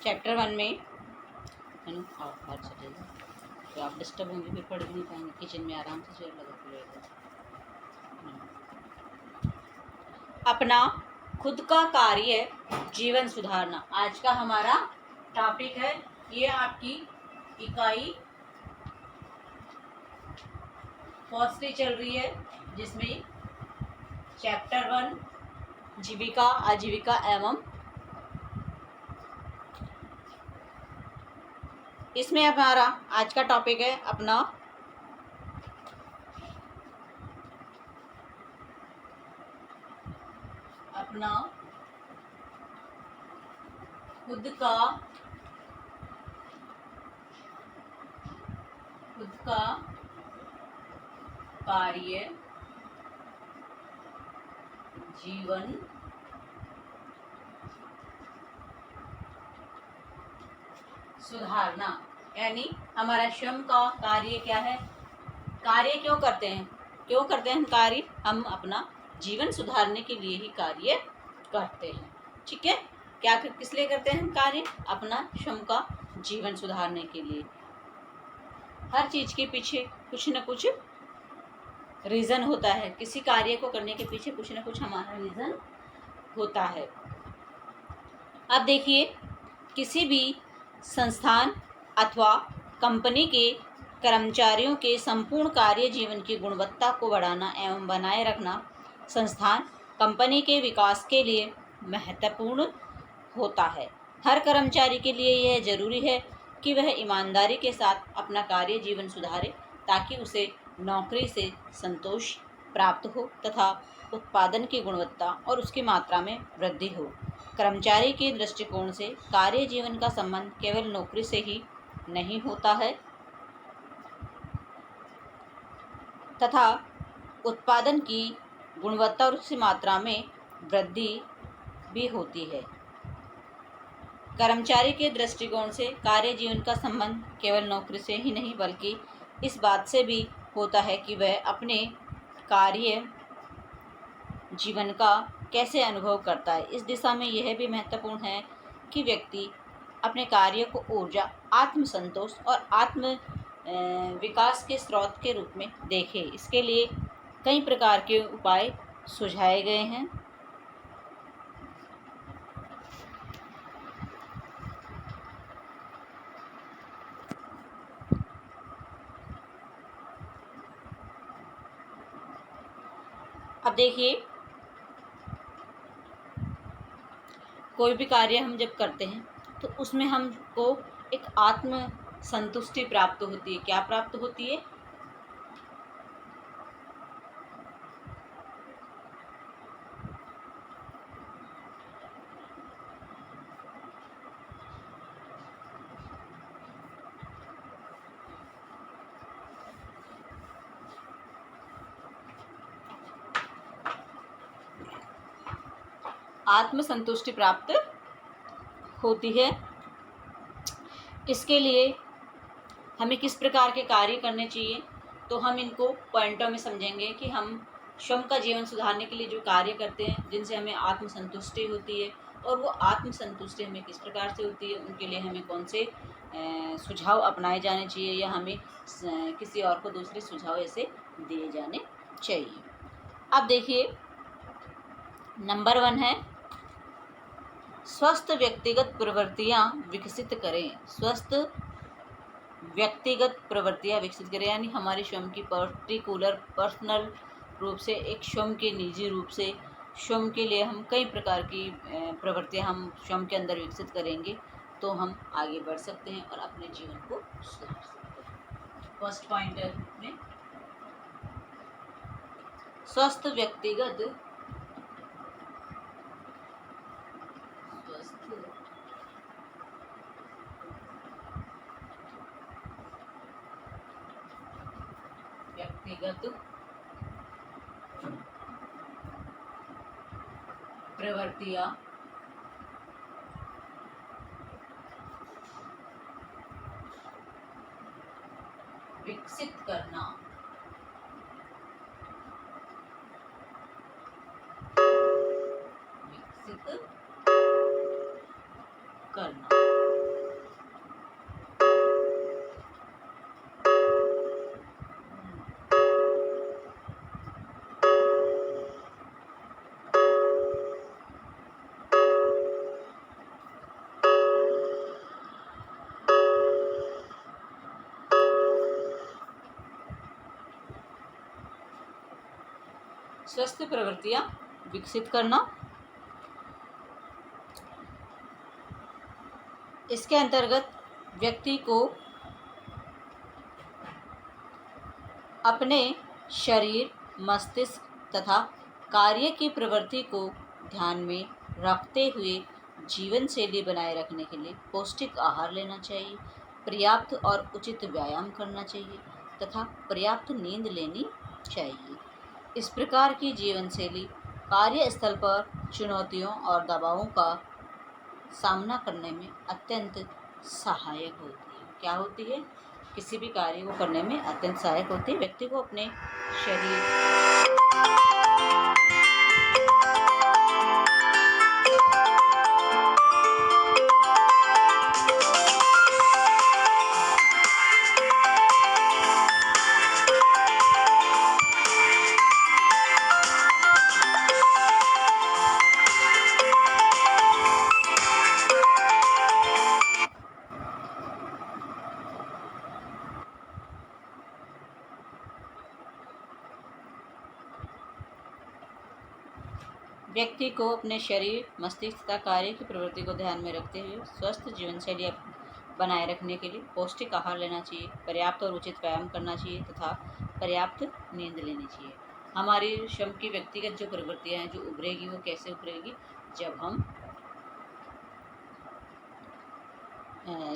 Chapter 1 में है ना, आप बाहर चलेगा तो आप डिस्टर्ब होंगे, फिर पढ़ नहीं पाएंगे। किचन में आराम से चेयर लगा के बैठो। अपना खुद का कार्य जीवन सुधारना आज का हमारा टॉपिक है। ये आपकी इकाई फर्स्ट चल रही है, जिसमें चैप्टर 1 जीविका आजीविका एवं, इसमें हमारा आज का टॉपिक है अपना खुद का कार्य जीवन सुधारना। यानी हमारा श्रम का कार्य क्या है, कार्य क्यों करते हैं हम कार्य, हम अपना जीवन सुधारने के लिए ही कार्य करते हैं। ठीक है, क्या किस लिए करते हैं हम कार्य, अपना श्रम का जीवन सुधारने के लिए। हर चीज के पीछे कुछ न कुछ रीजन होता है, किसी कार्य को करने के पीछे कुछ न कुछ हमारा रीजन होता है। अब देखिए, किसी भी संस्थान अथवा कंपनी के कर्मचारियों के संपूर्ण कार्य जीवन की गुणवत्ता को बढ़ाना एवं बनाए रखना संस्थान कंपनी के विकास के लिए महत्वपूर्ण होता है। हर कर्मचारी के लिए यह जरूरी है कि वह ईमानदारी के साथ अपना कार्य जीवन सुधारे, ताकि उसे नौकरी से संतोष प्राप्त हो तथा उत्पादन की गुणवत्ता और उसकी मात्रा में वृद्धि हो। कर्मचारी के दृष्टिकोण से कार्य जीवन का संबंध केवल नौकरी से ही नहीं होता है तथा उत्पादन की गुणवत्ता और उसकी मात्रा में वृद्धि भी होती है। कर्मचारी के दृष्टिकोण से कार्य जीवन का संबंध केवल नौकरी से ही नहीं बल्कि इस बात से भी होता है कि वह अपने कार्य जीवन का कैसे अनुभव करता है। इस दिशा में यह भी महत्वपूर्ण है कि व्यक्ति अपने कार्य को ऊर्जा, आत्मसंतोष और आत्म विकास के स्रोत के रूप में देखे। इसके लिए कई प्रकार के उपाय सुझाए गए हैं। अब देखिए, कोई भी कार्य हम जब करते हैं तो उसमें हमको एक आत्म संतुष्टि प्राप्त होती है। क्या प्राप्त होती है? आत्म संतुष्टि प्राप्त होती है। इसके लिए हमें किस प्रकार के कार्य करने चाहिए, तो हम इनको पॉइंटों में समझेंगे कि हम श्रम का जीवन सुधारने के लिए जो कार्य करते हैं जिनसे हमें आत्म संतुष्टि होती है, और वो आत्म संतुष्टि हमें किस प्रकार से होती है, उनके लिए हमें कौन से सुझाव अपनाए जाने चाहिए या हमें किसी और को दूसरे सुझाव ऐसे दिए जाने चाहिए। अब देखिए, नंबर 1 है स्वस्थ व्यक्तिगत प्रवृत्तियां विकसित करें। स्वस्थ व्यक्तिगत प्रवृत्तियां विकसित करें, यानी हमारे स्वयं की पर्टिकुलर पर्सनल रूप से, एक स्वयं के निजी रूप से स्वयं के लिए हम कई प्रकार की प्रवृत्तियां हम स्वयं के अंदर विकसित करेंगे तो हम आगे बढ़ सकते हैं और अपने जीवन को सुधार सकते हैं। फर्स्ट पॉइंट में स्वस्थ व्यक्तिगत प्रवृत्तियां विकसित करना। विकसित करना स्वस्थ प्रवृत्तियां विकसित करना। इसके अंतर्गत व्यक्ति को अपने शरीर, मस्तिष्क तथा कार्य की प्रवृत्ति को ध्यान में रखते हुए जीवन शैली बनाए रखने के लिए पौष्टिक आहार लेना चाहिए, पर्याप्त और उचित व्यायाम करना चाहिए तथा पर्याप्त नींद लेनी चाहिए। इस प्रकार की जीवन शैली कार्यस्थल पर चुनौतियों और दबावों का सामना करने में अत्यंत सहायक होती है। क्या होती है? किसी भी कार्य को करने में अत्यंत सहायक होती है। व्यक्ति को अपने शरीर व्यक्ति को अपने शरीर, मस्तिष्क तथा कार्य की प्रवृत्ति को ध्यान में रखते हुए स्वस्थ जीवन शैली बनाए रखने के लिए पौष्टिक आहार लेना चाहिए, पर्याप्त और उचित व्यायाम करना चाहिए तथा पर्याप्त नींद लेनी चाहिए। हमारी श्रम की व्यक्तिगत जो प्रवृत्तियां हैं जो उभरेगी, वो कैसे उभरेगी? जब हम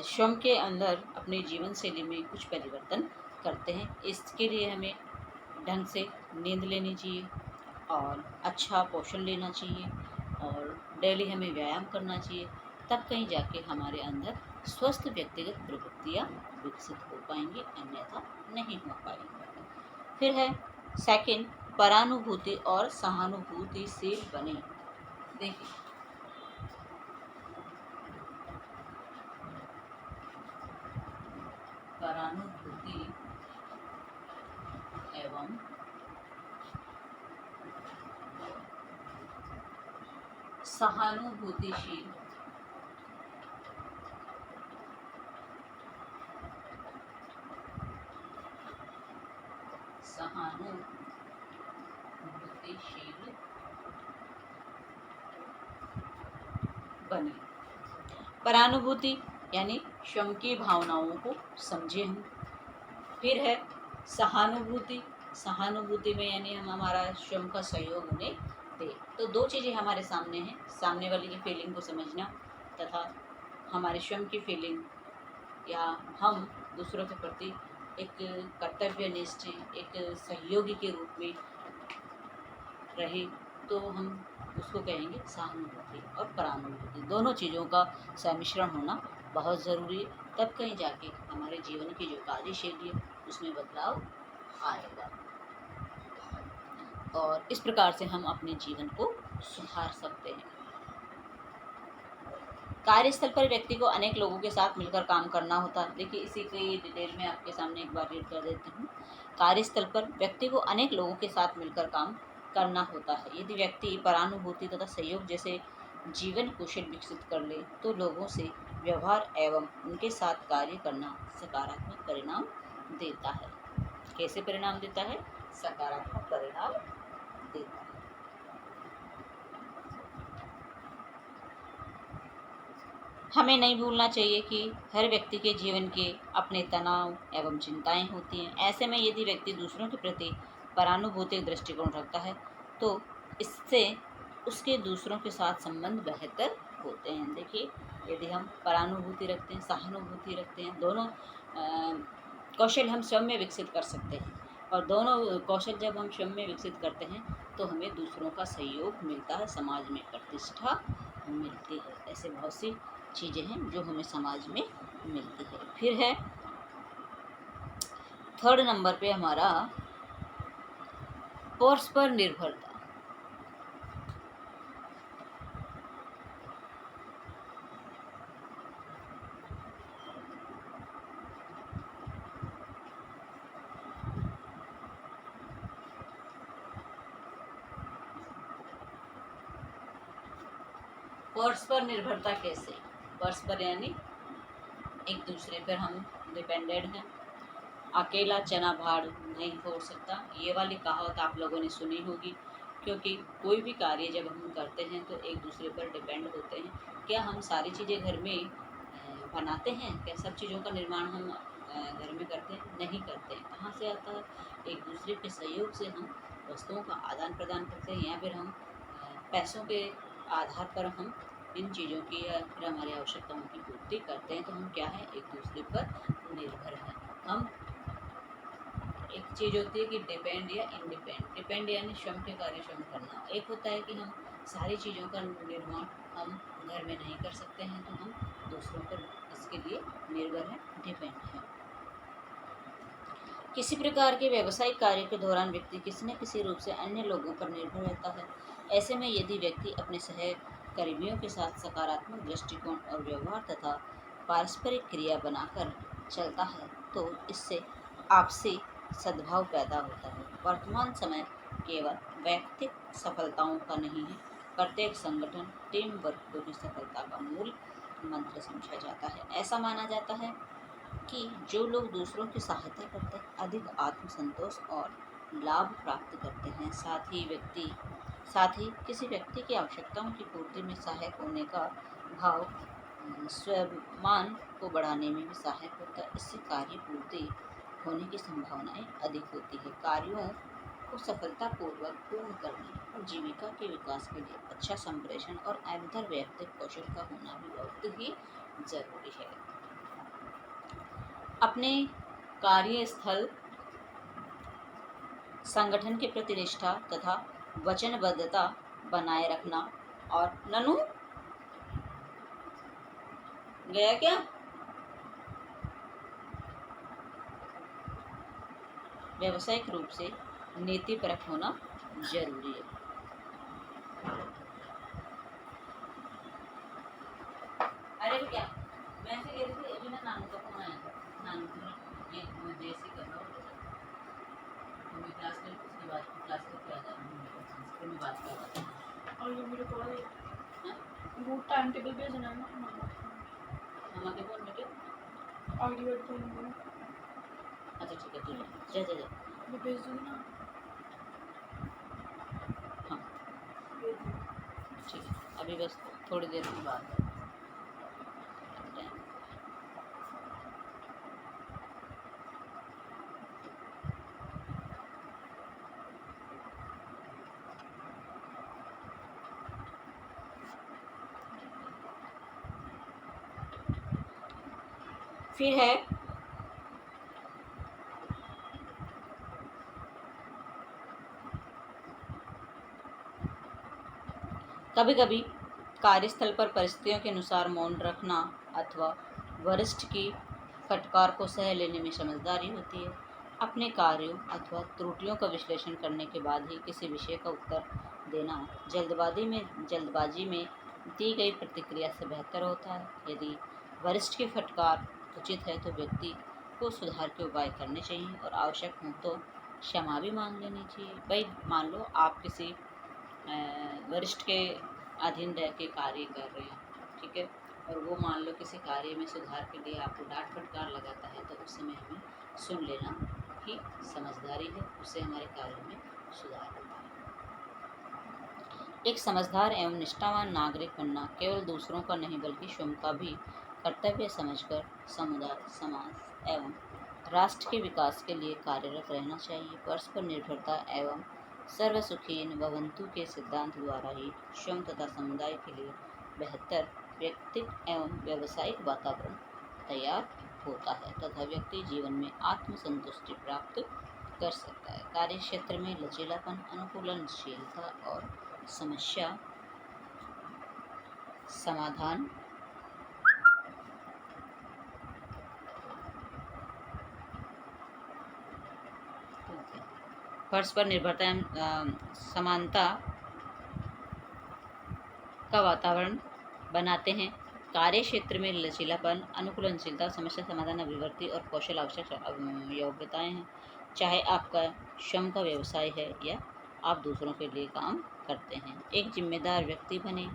श्रम के अंदर अपने जीवन शैली में कुछ परिवर्तन करते हैं। इसके लिए हमें ढंग से नींद लेनी चाहिए और अच्छा पोषण लेना चाहिए और डेली हमें व्यायाम करना चाहिए। तब कहीं जाके हमारे अंदर स्वस्थ व्यक्तिगत प्रवृत्तियाँ विकसित हो पाएंगी, अन्यथा नहीं हो पाएंगी। फिर है सेकंड, परानुभूति और सहानुभूतिशील बने। देखिए, परानुभूति एवं सहानुभूतिशील बने। परानुभूति यानी श्रम की भावनाओं को समझे हम। फिर है सहानुभूति। सहानुभूति में यानी हम हमारा श्रम का सहयोग उन्हें दे। तो दो चीज़ें हमारे सामने हैं, सामने वाले की फीलिंग को समझना तथा हमारे श्रम की फीलिंग, या हम दूसरों के प्रति एक कर्तव्यनिष्ठ, एक सहयोगी के रूप में रहे, तो हम उसको कहेंगे सहानुभूति। और परानुभूति, दोनों चीज़ों का सम्मिश्रण होना बहुत ज़रूरी है। तब कहीं जाके हमारे जीवन की जो कार्यशैली है उसमें बदलाव आएगा और इस प्रकार से हम अपने जीवन को सुधार सकते हैं। कार्यस्थल पर व्यक्ति को अनेक लोगों के साथ मिलकर काम करना होता है। देखिए, इसी की डिटेल में आपके सामने एक बार रीड कर देती हूँ। कार्यस्थल पर व्यक्ति को अनेक लोगों के साथ मिलकर काम करना होता है। यदि व्यक्ति परानुभूति तथा सहयोग जैसे जीवन कौशल विकसित कर ले तो लोगों से व्यवहार एवं उनके साथ कार्य करना सकारात्मक परिणाम देता है। कैसे परिणाम देता है? सकारात्मक परिणाम देता है। हमें नहीं भूलना चाहिए कि हर व्यक्ति के जीवन के अपने तनाव एवं चिंताएं होती हैं। ऐसे में यदि व्यक्ति दूसरों के प्रति परानुभूतिक दृष्टिकोण रखता है तो इससे उसके दूसरों के साथ संबंध बेहतर होते हैं। देखिए, यदि हम परानुभूति रखते हैं, सहानुभूति रखते हैं, दोनों कौशल हम स्वयं में विकसित कर सकते हैं और दोनों कौशल जब हम स्वयं में विकसित करते हैं तो हमें दूसरों का सहयोग मिलता है, समाज में प्रतिष्ठा मिलती है। ऐसे बहुत सी चीज़ें हैं जो हमें समाज में मिलती है। फिर है थर्ड नंबर पे हमारा परस्पर निर्भरता। परस्पर निर्भरता कैसे? परस्पर यानी एक दूसरे पर हम डिपेंडेंट हैं। अकेला चना भाड़ नहीं फोड़ सकता, ये वाली कहावत आप लोगों ने सुनी होगी। क्योंकि कोई भी कार्य जब हम करते हैं तो एक दूसरे पर डिपेंड होते हैं। क्या हम सारी चीज़ें घर में बनाते हैं? क्या सब चीज़ों का निर्माण हम घर में करते हैं? नहीं करते हैं। कहाँ से आता है? एक दूसरे के सहयोग से हम वस्तुओं का आदान प्रदान करते हैं, या फिर हम पैसों के आधार पर हम इन चीज़ों की या फिर हमारी आवश्यकताओं की पूर्ति करते हैं। तो हम क्या है, एक दूसरे पर निर्भर हैं। हम एक चीज़ होती है कि डिपेंड या इंडिपेंड। डिपेंड यानी श्रम के कार्य श्रम करना। एक होता है कि हम सारी चीज़ों का निर्माण हम घर में नहीं कर सकते हैं, तो हम दूसरों पर इसके लिए निर्भर हैं, डिपेंड हैं। किसी प्रकार के व्यावसायिक कार्य के दौरान व्यक्ति किसी न किसी रूप से अन्य लोगों पर निर्भर रहता है। ऐसे में यदि व्यक्ति अपने सहकर्मियों के साथ सकारात्मक दृष्टिकोण और व्यवहार तथा पारस्परिक क्रिया बनाकर चलता है तो इससे आपसी सद्भाव पैदा होता है। वर्तमान समय केवल वैयक्तिक सफलताओं का नहीं है, प्रत्येक संगठन टीम वर्क को भी सफलता का मूल मंत्र समझा जाता है। ऐसा माना जाता है कि जो लोग दूसरों की सहायता करते हैं अधिक आत्मसंतोष और लाभ प्राप्त करते हैं। साथ ही किसी व्यक्ति की आवश्यकताओं की पूर्ति में सहायक होने का भाव स्वाभिमान को बढ़ाने में भी सहायक होता है। इससे कार्य पूर्ति होने की संभावनाएं अधिक होती है। कार्यों को सफलतापूर्वक पूर्ण करने और जीविका के विकास के लिए अच्छा संप्रेषण और अंतर वैयक्तिक कौशल का होना भी बहुत ही जरूरी है। अपने कार्यस्थल संगठन के प्रति निष्ठा तथा वचनबद्धता बनाए रखना। और ननू गया क्या? व्यावसायिक रूप से नीतिपरक होना जरूरी है। अरे क्या मैं ऐसे कह रही थी, अभी ना नानू का फोन आया था। नानू ये जैसे कर रहा हूँ मैं क्लास में, उसके बाद क्लास करके आ जाऊँगी, फिर मैं बात करता हूँ। और ये मेरे को वो टाइम टेबल भेजना है ना मामा के फोन में। क्या ऑडियो फोन में? अच्छा ठीक है, ठीक है, जा मैं भेज दूँगी ना। हाँ ठीक है, अभी बस थोड़ी देर की बात है। फिर है कभी कभी कार्यस्थल पर परिस्थितियों के अनुसार मौन रखना अथवा वरिष्ठ की फटकार को सह लेने में समझदारी होती है। अपने कार्यों अथवा त्रुटियों का विश्लेषण करने के बाद ही किसी विषय का उत्तर देना जल्दबाजी में दी गई प्रतिक्रिया से बेहतर होता है। यदि वरिष्ठ की फटकार उचित है तो व्यक्ति को सुधार के उपाय करने चाहिए और आवश्यक हो तो क्षमा भी मांग लेनी चाहिए। भाई मान लो आप किसी वरिष्ठ के अधीन रह के कार्य कर रहे हैं, ठीक है, और वो मान लो किसी कार्य में सुधार के लिए आपको डांट फटकार लगाता है, तो उस समय हमें सुन लेना ही समझदारी है। उससे हमारे कार्य में सुधार होता है। एक समझदार एवं निष्ठावान नागरिक बनना केवल दूसरों का नहीं बल्कि स्वयं का भी कर्तव्य समझकर समुदाय, समाज एवं राष्ट्र के विकास के लिए कार्यरत रहना चाहिए। परस्पर निर्भरता एवं सर्व सुखीन भवन्तु के सिद्धांत द्वारा ही स्वयं तथा समुदाय के लिए बेहतर व्यक्तिक एवं व्यावसायिक वातावरण तैयार होता है तथा व्यक्ति जीवन में आत्मसंतुष्टि प्राप्त कर सकता है। कार्य क्षेत्र में लचीलापन, अनुकूलनशीलता और समस्या समाधान परस्पर निर्भरता एवं समानता का वातावरण बनाते हैं। कार्य क्षेत्र में लचीलापन, अनुकूलनशीलता, समस्या समाधान, अभिव्यक्ति और कौशल आवश्यक योग्यताएं हैं। चाहे आपका स्वयं का व्यवसाय है या आप दूसरों के लिए काम करते हैं। एक जिम्मेदार व्यक्ति बने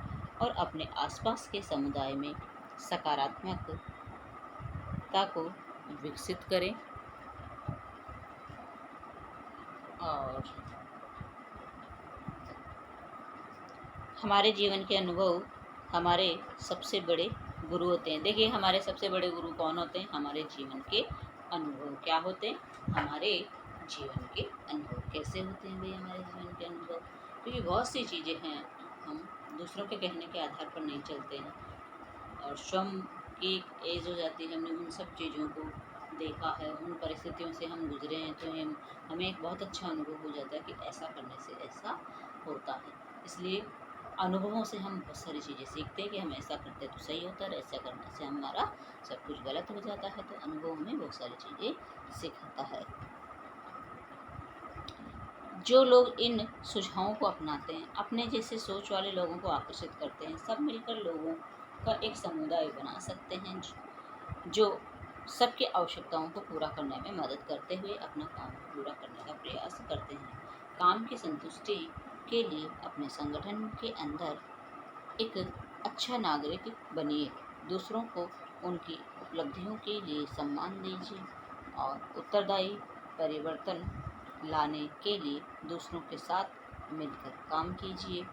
और अपने आसपास के समुदाय में सकारात्मकता को विकसित करें और हमारे जीवन के अनुभव हमारे सबसे बड़े गुरु होते हैं। देखिए, हमारे सबसे बड़े गुरु कौन होते हैं? हमारे जीवन के अनुभव। क्या होते हैं? हमारे जीवन के अनुभव। कैसे होते हैं भाई हमारे जीवन के अनुभव? क्योंकि बहुत सी चीज़ें हैं, हम दूसरों के कहने के आधार पर नहीं चलते हैं, और स्वयं की एक एज हो जाती है, हमने उन सब चीज़ों को देखा है, उन परिस्थितियों से हम गुजरे हैं, तो हमें एक बहुत अच्छा अनुभव हो जाता है कि ऐसा करने से ऐसा होता है। इसलिए अनुभवों से हम बहुत सारी चीज़ें सीखते हैं कि हम ऐसा करते तो सही होता है, ऐसा करने से हमारा सब कुछ गलत हो जाता है। तो अनुभव हमें बहुत सारी चीज़ें सिखाता है। जो लोग इन सुझावों को अपनाते हैं, अपने जैसे सोच वाले लोगों को आकर्षित करते हैं, सब मिलकर लोगों का एक समुदाय बना सकते हैं जो सबकी आवश्यकताओं को पूरा करने में मदद करते हुए अपना काम पूरा करने का प्रयास करते हैं। काम की संतुष्टि के लिए अपने संगठन के अंदर एक अच्छा नागरिक बनिए, दूसरों को उनकी उपलब्धियों के लिए सम्मान दीजिए और उत्तरदायी परिवर्तन लाने के लिए दूसरों के साथ मिलकर काम कीजिए।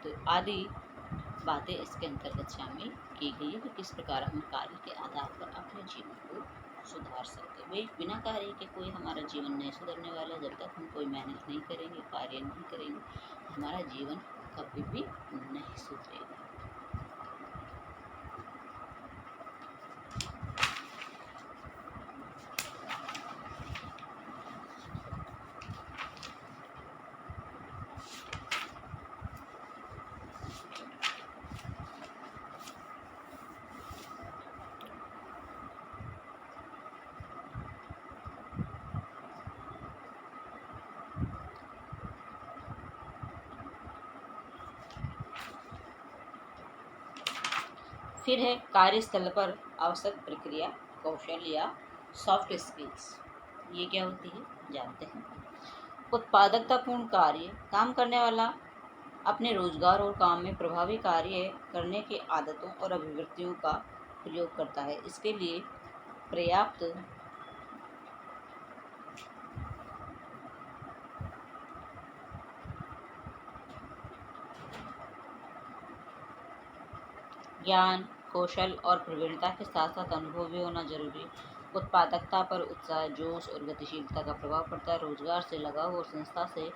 तो आदि बातें इसके अंतर्गत शामिल की गई है कि किस प्रकार हम कार्य के आधार पर अपने जीवन को सुधार सकते हैं। भाई बिना कार्य के कोई हमारा जीवन नहीं सुधरने वाला। जब तक हम कोई मेहनत नहीं करेंगे, कार्य नहीं करेंगे, हमारा जीवन कभी भी नहीं सुधरेगा। फिर है कार्यस्थल पर आवश्यक प्रक्रिया कौशल या सॉफ्ट स्किल्स। ये क्या होती है जानते हैं। उत्पादकतापूर्ण कार्य। काम करने वाला अपने रोजगार और काम में प्रभावी कार्य करने की आदतों और अभिवृत्तियों का प्रयोग करता है। इसके लिए पर्याप्त ज्ञान, कौशल और प्रवीणता के साथ साथ अनुभव भी होना जरूरी। उत्पादकता पर उत्साह, जोश और गतिशीलता का प्रभाव पड़ता है। रोजगार से लगाव और संस्था से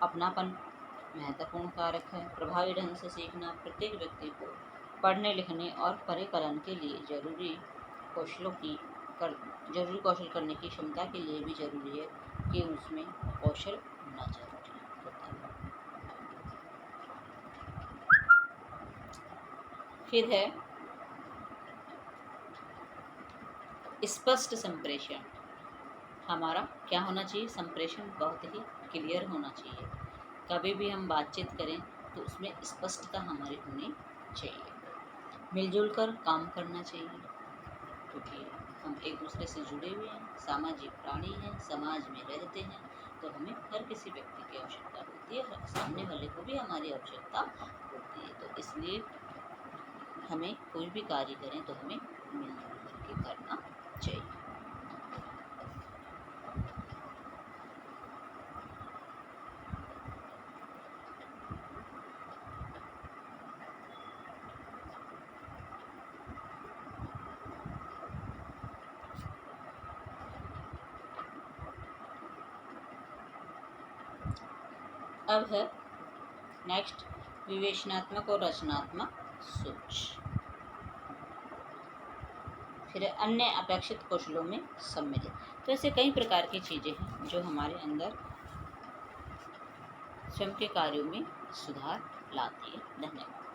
अपनापन महत्वपूर्ण कारक है। प्रभावी ढंग से सीखना। प्रत्येक व्यक्ति को पढ़ने, लिखने और परिकलन के लिए जरूरी कौशल करने की क्षमता के लिए भी जरूरी है कि उसमें कौशल होना जरूरी होता है। फिर है स्पष्ट संप्रेषण। हमारा क्या होना चाहिए? संप्रेषण बहुत ही क्लियर होना चाहिए। कभी भी हम बातचीत करें तो उसमें स्पष्टता हमारी होनी चाहिए। मिलजुल कर काम करना चाहिए, क्योंकि हम एक दूसरे से जुड़े हुए हैं, सामाजिक प्राणी हैं, समाज में रहते हैं, तो हमें हर किसी व्यक्ति की आवश्यकता होती है, सामने वाले को भी हमारी आवश्यकता होती है। तो इसलिए हमें कोई भी कार्य करें तो हमें मिलजुल करके करना चाहिए। अब है नेक्स्ट विवेचनात्मक और रचनात्मक सोच। फिर अन्य अपेक्षित कौशलों में सम्मिलित। तो ऐसे कई प्रकार की चीज़ें हैं जो हमारे अंदर स्वयं के कार्यों में सुधार लाती है। धन्यवाद।